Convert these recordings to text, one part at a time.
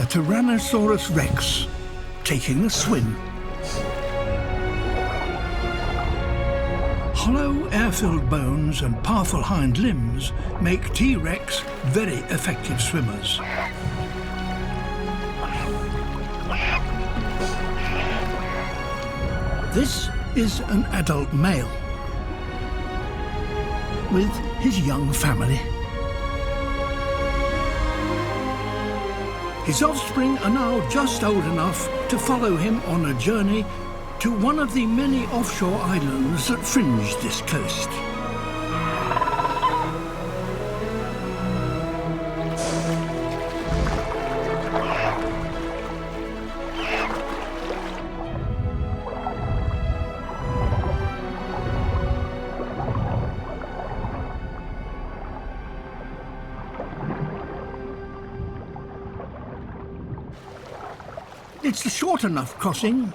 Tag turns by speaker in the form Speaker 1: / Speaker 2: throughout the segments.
Speaker 1: Tyrannosaurus Rex taking a swim. Hollow air-filled bones and powerful hind limbs make T-Rex very effective swimmers. This is an adult male with his young family. His offspring are now just old enough to follow him on a journey to one of the many offshore islands that fringe this coast. It's a short enough crossing,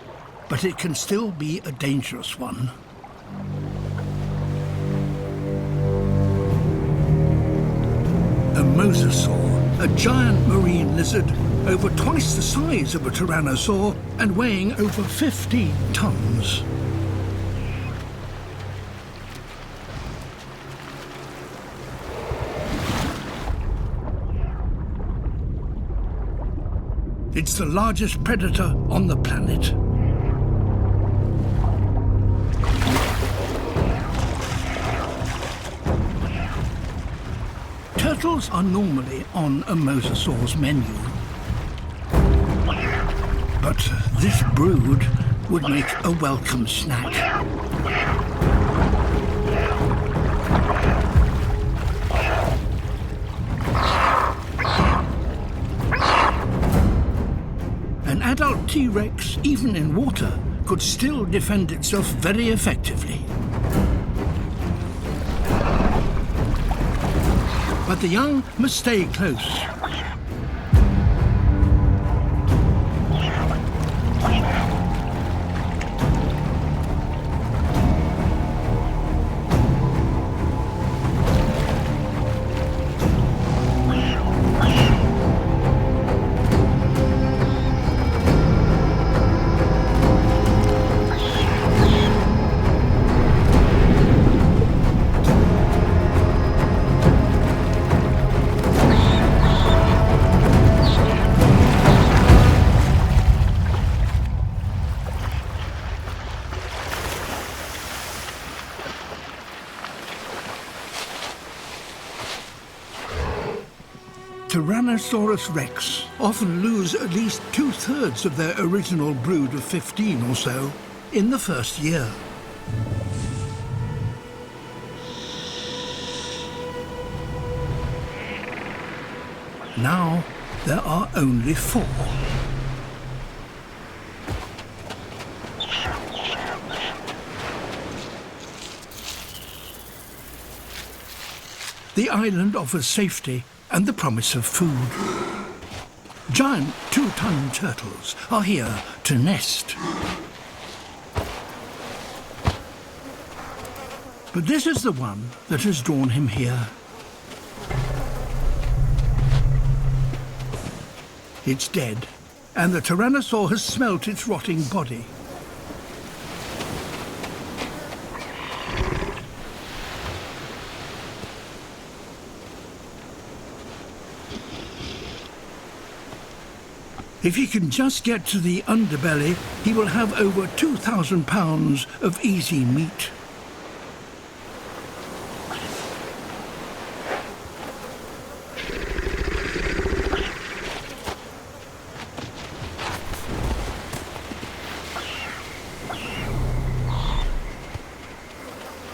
Speaker 1: but it can still be a dangerous one. A mosasaur, a giant marine lizard over twice the size of a tyrannosaur and weighing over 15 tons. It's the largest predator on the planet. Turtles are normally on a mosasaur's menu. But this brood would make a welcome snack. An adult T-Rex, even in water, could still defend itself very effectively. But the young must stay close. Tyrannosaurus Rex often lose at least 2/3 of their original brood of 15 or so in the first year. Now there are only 4. The island offers safety and the promise of food. Giant 2-ton turtles are here to nest. But this is the one that has drawn him here. It's dead, and the tyrannosaur has smelt its rotting body. If he can just get to the underbelly, he will have over 2,000 pounds of easy meat.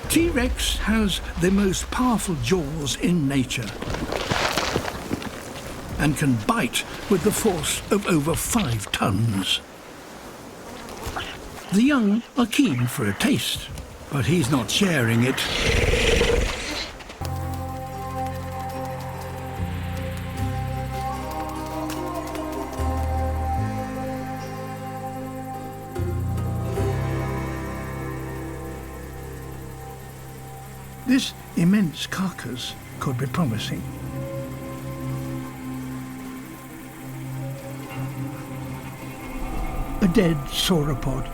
Speaker 1: T-Rex has the most powerful jaws in nature and can bite with the force of over 5 tons. The young are keen for a taste, but he's not sharing it. This immense carcass could be promising. dead sauropod,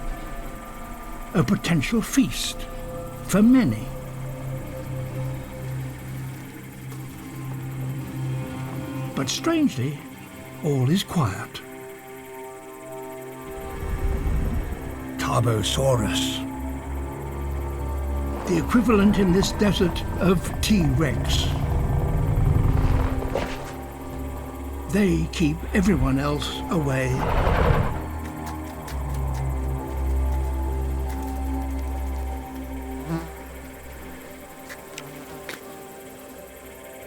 Speaker 1: a potential feast for many. But strangely, all is quiet. Tarbosaurus, the equivalent in this desert of T-Rex. They keep everyone else away.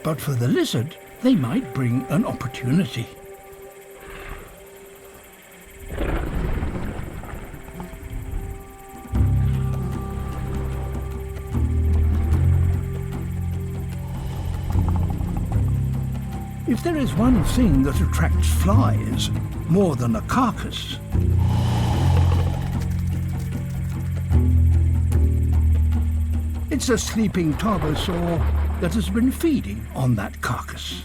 Speaker 1: But for the lizard, they might bring an opportunity. If there is one thing that attracts flies more than a carcass, it's a sleeping tarbosaur that has been feeding on that carcass.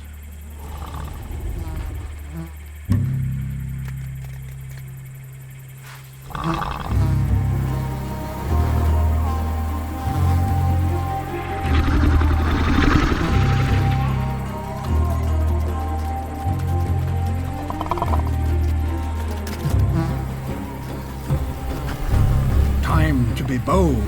Speaker 1: Time to be bold.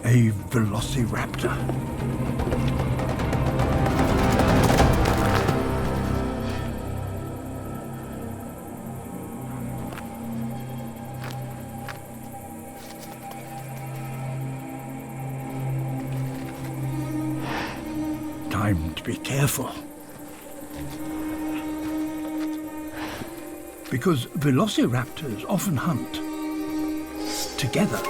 Speaker 1: A velociraptor. Time to be careful. Because velociraptors often hunt together.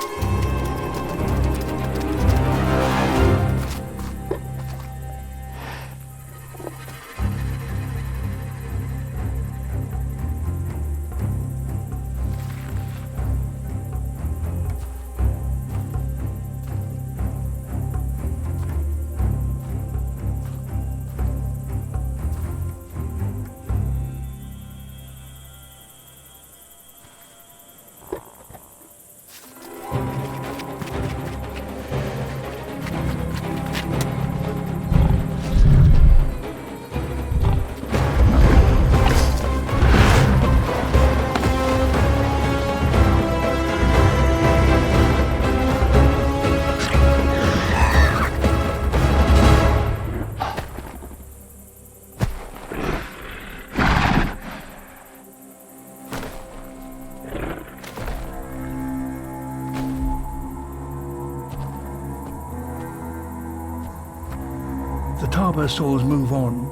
Speaker 1: The tarbosaurs move on.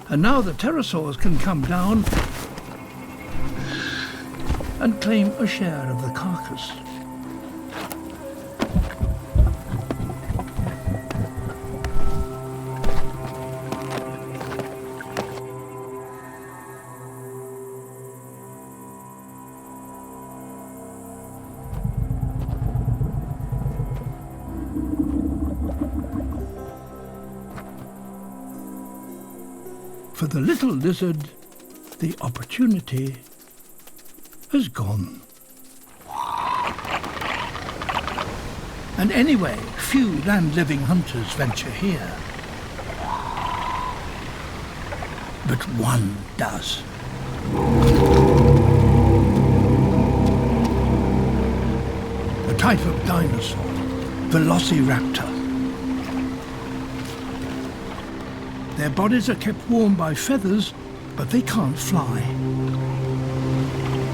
Speaker 1: And now the pterosaurs can come down and claim a share of the carcass. For the little lizard, the opportunity has gone. And anyway, few land-living hunters venture here. But one does. A type of dinosaur, Velociraptor. Their bodies are kept warm by feathers, but they can't fly.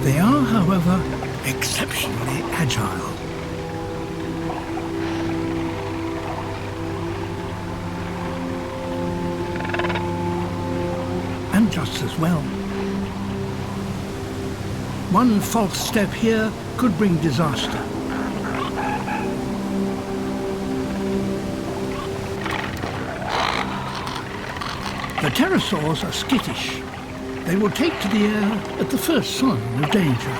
Speaker 1: They are, however, exceptionally agile. And just as well. One false step here could bring disaster. The pterosaurs are skittish. They will take to the air at the first sign of danger.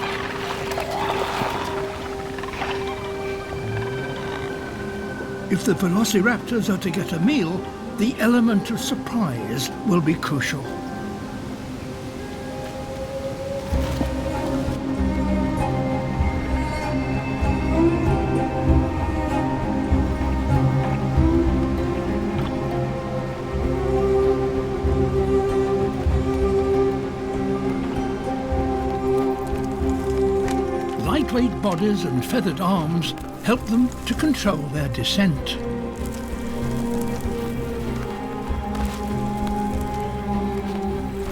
Speaker 1: If the velociraptors are to get a meal, the element of surprise will be crucial. Lightweight bodies and feathered arms help them to control their descent.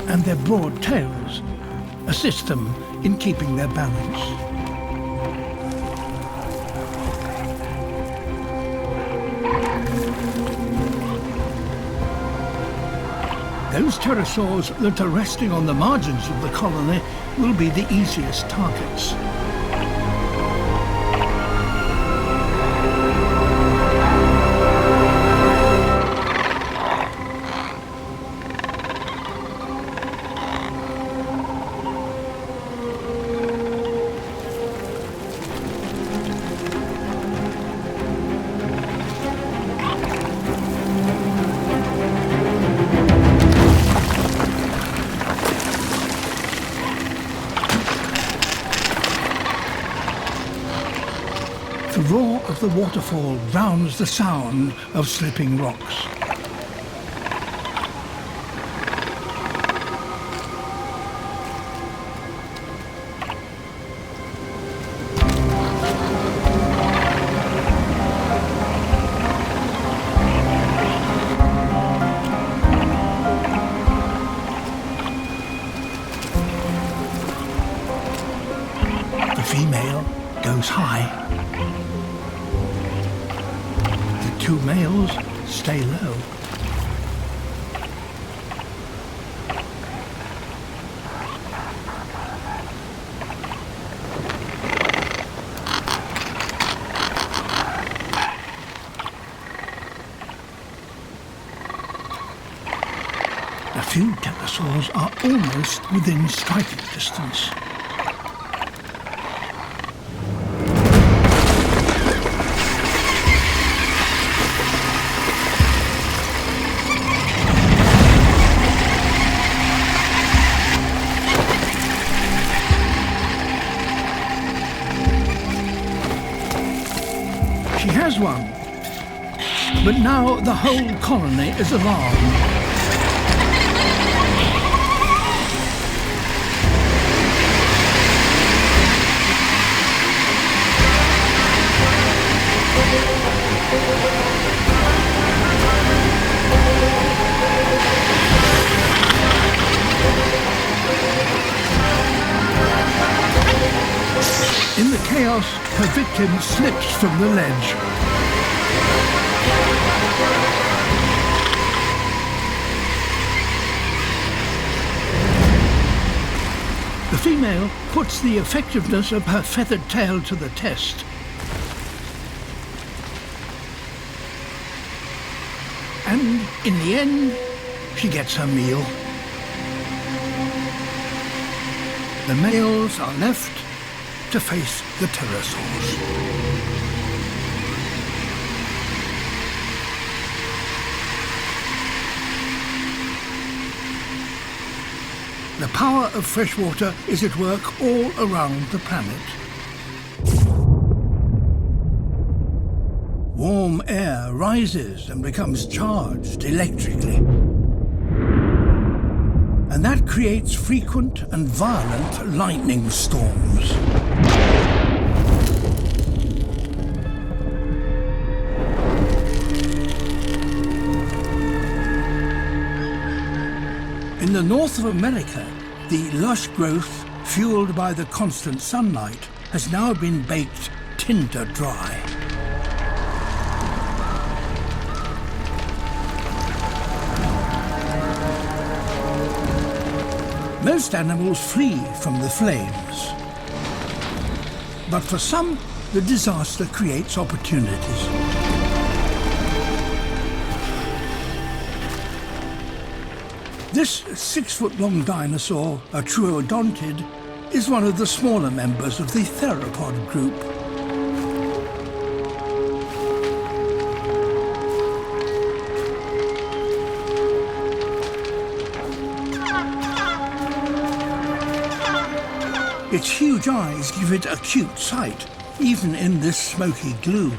Speaker 1: And their broad tails assist them in keeping their balance. Those pterosaurs that are resting on the margins of the colony will be the easiest targets. The roar of the waterfall drowns the sound of slipping rocks. The female goes high. Two males stay low. A few dinosaurs are almost within striking distance. She has one, but now the whole colony is alarmed. In the chaos, her victim slips from the ledge. The female puts the effectiveness of her feathered tail to the test. And in the end, she gets her meal. The males are left to face the pterosaurs. The power of freshwater is at work all around the planet. Warm air rises and becomes charged electrically. And that creates frequent and violent lightning storms. In the north of America, the lush growth, fueled by the constant sunlight, has now been baked tinder dry. Most animals flee from the flames. But for some, the disaster creates opportunities. This 6-foot-long dinosaur, a troodontid, is one of the smaller members of the theropod group. Its huge eyes give it acute sight, even in this smoky gloom.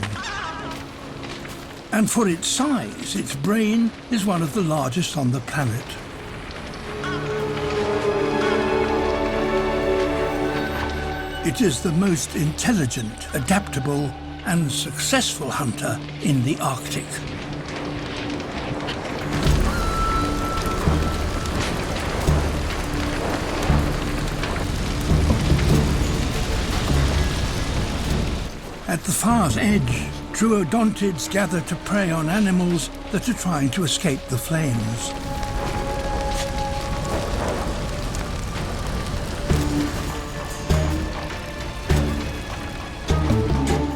Speaker 1: And for its size, its brain is one of the largest on the planet. It is the most intelligent, adaptable, and successful hunter in the Arctic. At the far's edge, troodontids gather to prey on animals that are trying to escape the flames.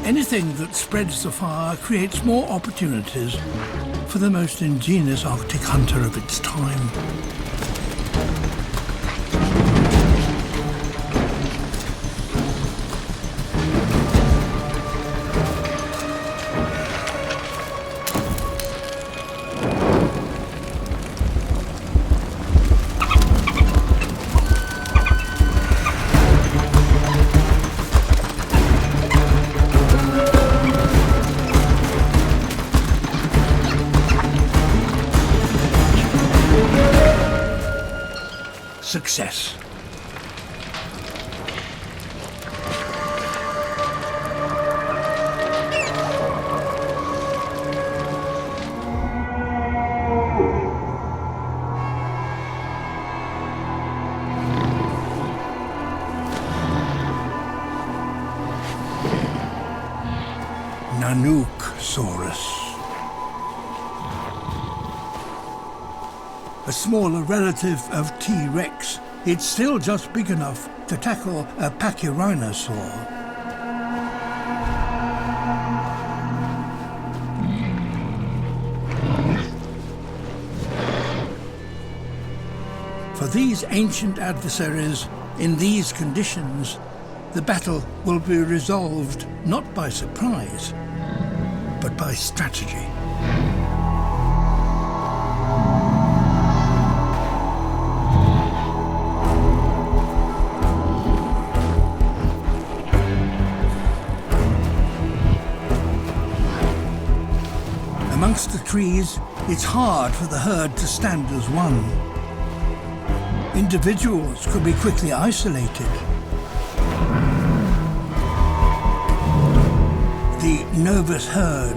Speaker 1: Anything that spreads the fire creates more opportunities for the most ingenious Arctic hunter of its time. Success. Nanooksaurus. A smaller relative of T-Rex, it's still just big enough to tackle a pachyrhinosaur. For these ancient adversaries, in these conditions, the battle will be resolved not by surprise, but by strategy. Amongst the trees, it's hard for the herd to stand as one. Individuals could be quickly isolated. The nervous herd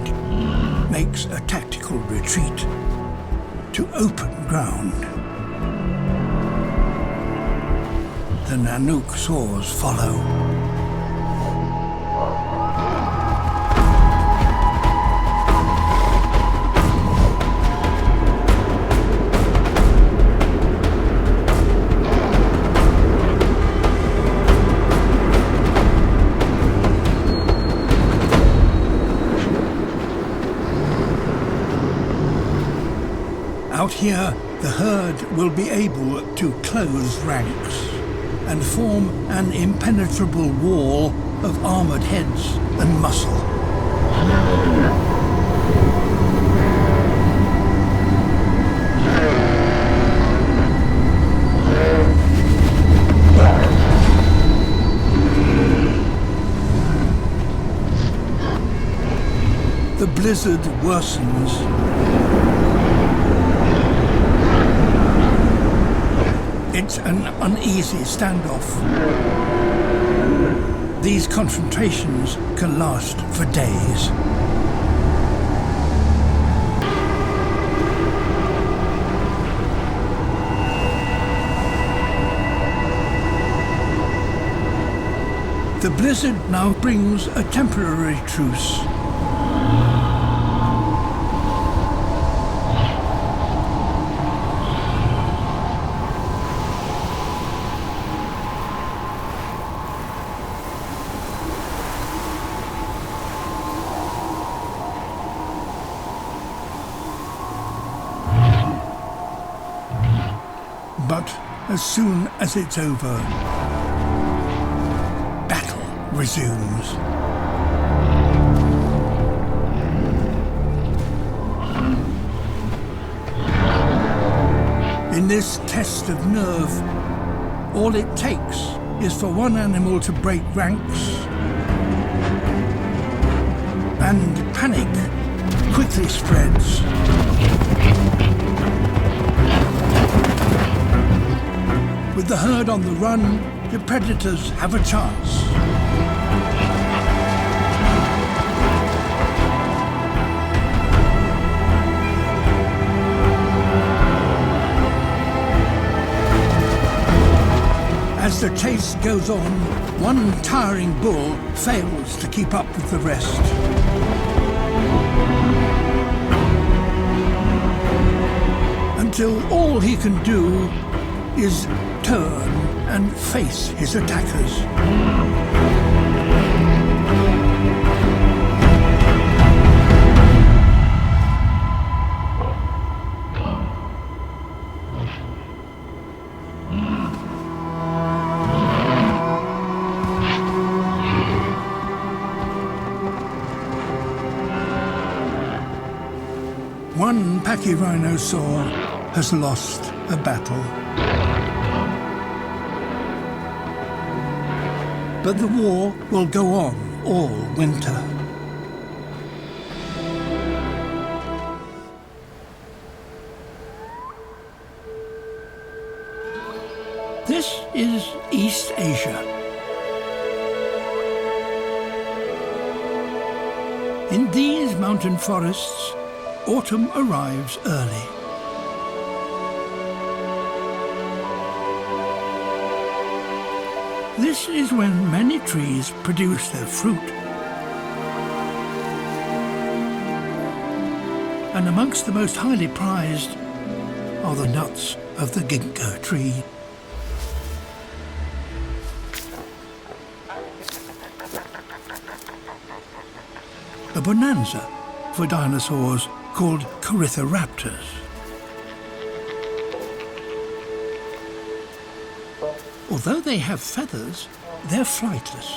Speaker 1: makes a tactical retreat to open ground. The Nanooksaurs follow. Out here, the herd will be able to close ranks and form an impenetrable wall of armored heads and muscle. The blizzard worsens. It's an uneasy standoff. These confrontations can last for days. The blizzard now brings a temporary truce. But as soon as it's over, battle resumes. In this test of nerve, all it takes is for one animal to break ranks, and panic quickly spreads. With the herd on the run, the predators have a chance. As the chase goes on, one tiring bull fails to keep up with the rest. Until all he can do is turn and face his attackers. One Pachyrhinosaur has lost a battle. But the war will go on all winter. This is East Asia. In these mountain forests, autumn arrives early. This is when many trees produce their fruit. And amongst the most highly prized are the nuts of the ginkgo tree. A bonanza for dinosaurs called Corythoraptors. Although they have feathers, they're flightless.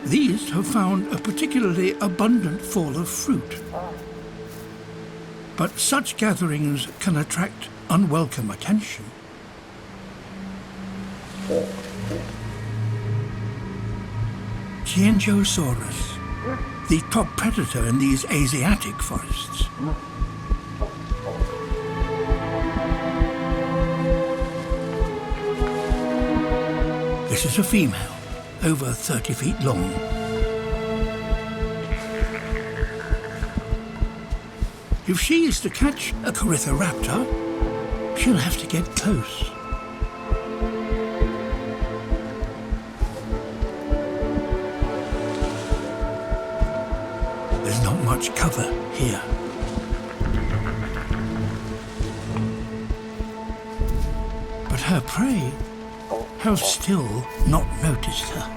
Speaker 1: These have found a particularly abundant fall of fruit. But such gatherings can attract unwelcome attention. Giengosaurus, the top predator in these Asiatic forests. This is a female, over 30 feet long. If she is to catch a Corythoraptor, she'll have to get close. There's not much cover here. But her prey have still not noticed her.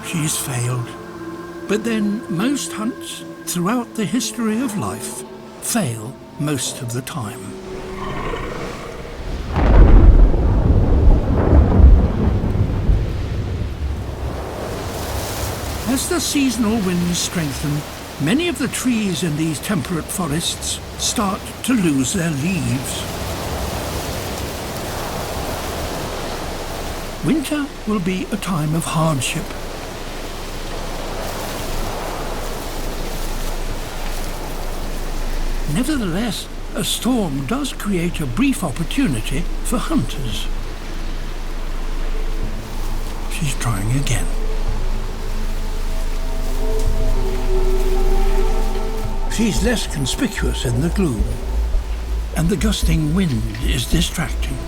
Speaker 1: She's failed. But then most hunts throughout the history of life fail most of the time. As the seasonal winds strengthen, many of the trees in these temperate forests start to lose their leaves. Winter will be a time of hardship. Nevertheless, a storm does create a brief opportunity for hunters. She's trying again. She's less conspicuous in the gloom, and the gusting wind is distracting.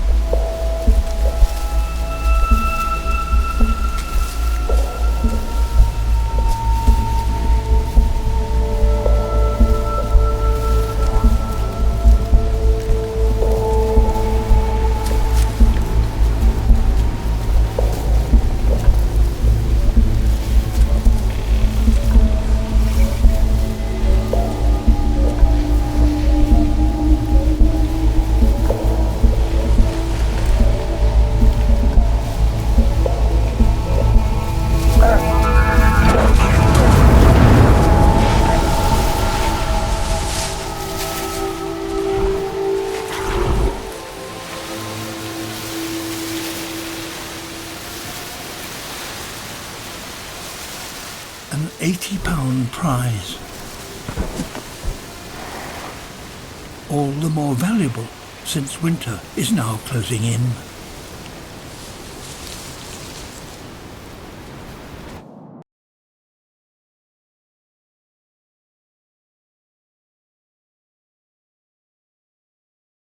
Speaker 1: An 80-pound prize. All the more valuable since winter is now closing in.